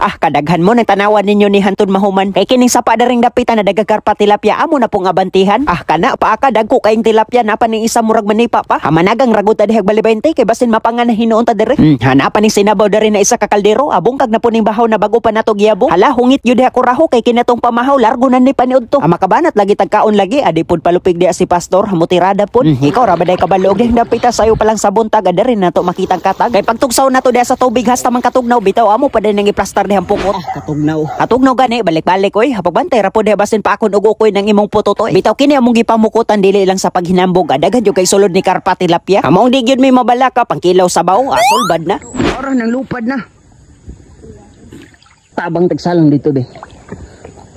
Ah, kadaghan mo nang tanawan ninyo ni Hanton Mahuman. Kay kining sapa daring dapita na dagakarpa tilapia amo na pong abantihan. Ah, kana pa ka dagko kaing tilapia na pa ning isa murag manipa pa. Hamanagang raguta dihag balibente kay basin mapangan na hinuon ta dire. Hanapan ning sinabaw diri na isa ka kaldero abong kag na puning bahaw na bago pa nato giyabo. Hala hungit gyud diha kuraho kay kinatong pamahaw largo na ni paniud to. Makabanat lagi tagkaon lagi adi pud palupig diha si pastor hamutirada pud. Ikaw ra baday kabalog dihang dapita sayo palang sa buntag adiri nato makitang katag. Kay pagtugsaw nato diha sa tubig hasta man katugnaw bitaw amo pa din nang iplastar dihang pukot. Katugnaw gani balik-balik oy hapagbantay ra pud diha basin pa akon og ukoy nang imong putotoy. Bitaw kini among gipamukutan dili lang sa paghinambog adagan jud kay sulod ni karpa tilapia. Among di gyud may mabalaka pangkilaw sabaw asol bad na. Ora nang lupad na. Tabang tagsalang dito be.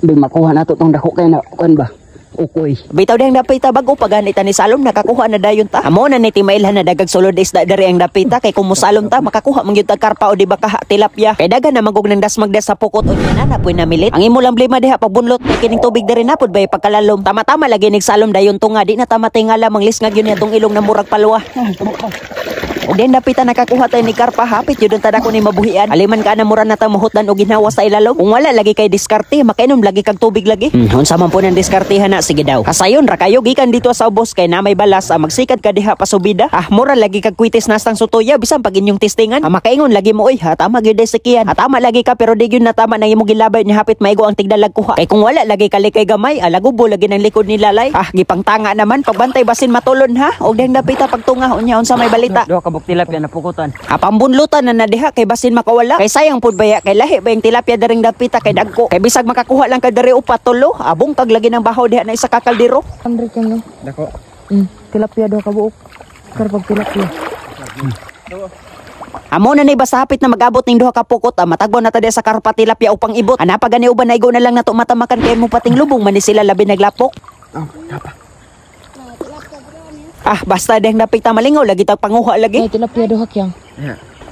Be makuha nato tong dako kay na kan ba. Ukoy. Bitaw ding dapita bago paganita ni salom nakakuha na dayon ta. Amo na ni timailhan na dagag sulod isda diri ang dapita kay kung musalom ta makakuha man gyud tag karpa o di ba tilapia. Kay dagan na magog nang dasmagdas sa pukot o na puy na milit. Ang imo lang blema diha pagbunlot kay kining tubig diri na pud bay pagkalalom. Tama-tama lagi nig salom dayon tunga di na tama tingala manglisngag yun atong ilong na murag palwa. Og den dapita nakakuha tayo ni karpa hapit yun tada ko ni mabuhian. Aliman ka na mura na ta mahutdan og ginhawa sa ilalom. Kung wala lagi kay diskarte makainom lagi kag tubig lagi. Unsa man po nang diskartehan na sige daw. Asayon ra kayo gikan dito sa ubos kay na may balas magsikad ka diha pasubida. Ah mura lagi kag kwitis nastang sutoya bisan pag inyong testingan. Makaingon lagi mo oy ha tama gyud sikian. Tama lagi ka pero di gyud na tama nang imong gilabay ni hapit maigo ang tigdalag kuha. Kay kung wala lagi ka likay gamay alagubo lagi nang likod ni lalay. Ah gipangtanga naman pagbantay basin matulon ha. Og den dapita pagtunga unya unsa may balita. Buk tilapia na pukutan. Pambunlutan na diha kay basin makawala. Kay sayang pud baya kay lahi ba yung tilapia daring dapita kay dagko. Kay bisag makakuha lang ka diri upat tulo. Abong kag lagi ng bahaw diha na isa ka kaldero. Andre kano? Dako. Tilapia daw ka buok. Karpag tilapia. Amo na ni basta hapit na magabot ning duha ka pukot matagbo na ta diha sa karpa tilapia upang ibot. Ana pa gani uban naigo na lang nato matamakan kay mo pating lubong man ni sila labi naglapok. Ah, basta dehang napita malingaw lagi tag panguha lagi. Ay tilapia daw hakyang.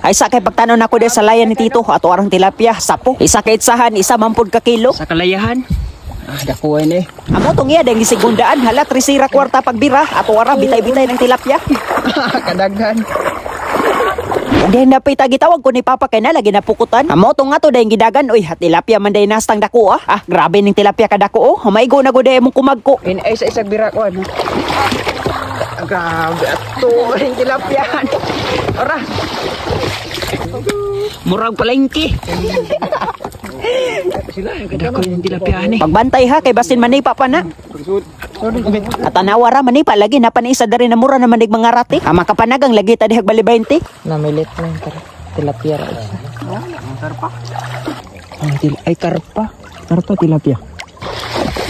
Ay sa kay pagtanaw nako diha sa layan ni Tito ato arang tilapia sapo. Isa ka itsahan, isa mampud ka kilo. Sa kalayahan. Dako ni. Amo tong iya deng gisigundaan hala trisira kwarta pagbira ato ara bitay-bitay ng tilapia. Kadaghan. Dehang napita gitawag ko ni Papa kay na lagi napukutan. Amo tong ato dehang gidagan oy tilapia man day nastang dako ah. Ah grabe ning tilapia ka dako oh. Maigo na gud imong kumagko. In ay sa isag bira ko ano. Grabe ato ring tilapian. Ora. Murag palengke. Sila yung kadako yung tilapian eh. Pagbantay ha kay basin manipa pa na. At anawara manipa lagi na panisa dari na mura na manig mga rati. Makapanagang lagi ta dihag bali 20. Namilit lang tilapia ra isa. Karpa. Ay karpa. Karpa tilapia.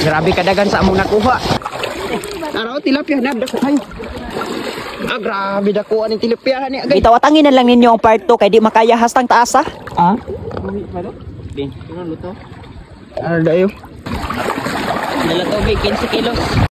Grabe kadagan sa among nakuha. Araw tilapia na dako ay. Ah grabe dako ani tilapia ni agay. Itawatangin na lang ninyo ang part 2 kay di makaya hastang taasa. Ah? Din, luto. Ano dayo? Nalatogi 15 kilos.